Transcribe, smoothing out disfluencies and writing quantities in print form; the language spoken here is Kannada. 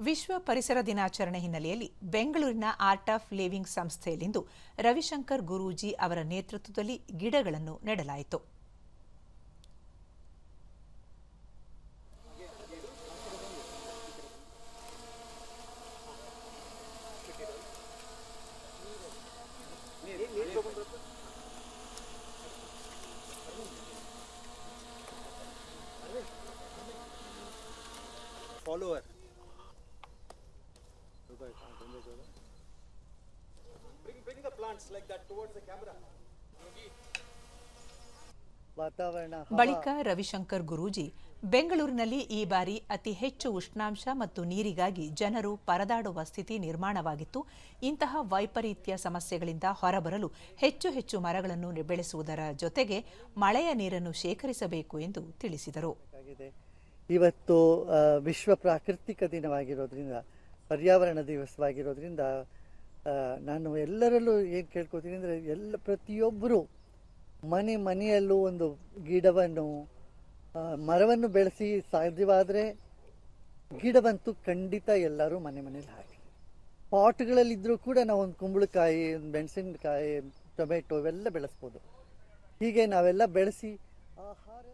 ವಿಶ್ವ ಪರಿಸರ ದಿನಾಚರಣೆ ಹಿನ್ನೆಲೆಯಲ್ಲಿ ಬೆಂಗಳೂರಿನ ಆರ್ಟ್ ಆಫ್ ಲಿವಿಂಗ್ ಸಂಸ್ಥೆಯಲ್ಲಿಂದು ರವಿಶಂಕರ್ ಗುರೂಜಿ ಅವರ ನೇತೃತ್ವದಲ್ಲಿ ಗಿಡಗಳನ್ನು ನೆಡಲಾಯಿತು. Follower. Bring the plants like that towards the camera. ಬಳಿಕ ರವಿಶಂಕರ್ ಗುರೂಜಿ ಬೆಂಗಳೂರಿನಲ್ಲಿ ಈ ಬಾರಿ ಅತಿ ಹೆಚ್ಚು ಉಷ್ಣಾಂಶ ಮತ್ತು ನೀರಿಗಾಗಿ ಜನರು ಪರದಾಡುವ ಸ್ಥಿತಿ ನಿರ್ಮಾಣವಾಗಿತ್ತು. ಇಂತಹ ವೈಪರೀತ್ಯ ಸಮಸ್ಯೆಗಳಿಂದ ಹೊರಬರಲು ಹೆಚ್ಚು ಹೆಚ್ಚು ಮರಗಳನ್ನು ಬೆಳೆಸುವುದರ ಜೊತೆಗೆ ಮಳೆಯ ನೀರನ್ನು ಶೇಖರಿಸಬೇಕು ಎಂದು ತಿಳಿಸಿದರು. ಇವತ್ತು ವಿಶ್ವ ಪ್ರಾಕೃತಿಕ ದಿನವಾಗಿರೋದ್ರಿಂದ, ಪರ್ಯಾವರಣ ದಿವಸವಾಗಿರೋದ್ರಿಂದ ನಾನು ಎಲ್ಲರಲ್ಲೂ ಏನು ಕೇಳ್ಕೊತೀನಿ ಅಂದರೆ ಪ್ರತಿಯೊಬ್ಬರು ಮನೆಯಲ್ಲೂ ಒಂದು ಗಿಡವನ್ನು ಮರವನ್ನು ಬೆಳೆಸಿ, ಸಾಧ್ಯವಾದರೆ ಗಿಡವಂತೂ ಖಂಡಿತ ಎಲ್ಲರೂ ಮನೇಲಿ ಹಾಕಿ. ಪಾಟ್ಗಳಲ್ಲಿದ್ದರೂ ಕೂಡ ನಾವು ಒಂದು ಕುಂಬಳಕಾಯಿ, ಒಂದು ಮೆಣಸಿನಕಾಯಿ, ಟೊಮೆಟೊ ಇವೆಲ್ಲ ಬೆಳೆಸ್ಬೋದು. ಹೀಗೆ ನಾವೆಲ್ಲ ಬೆಳೆಸಿ ಆಹಾರ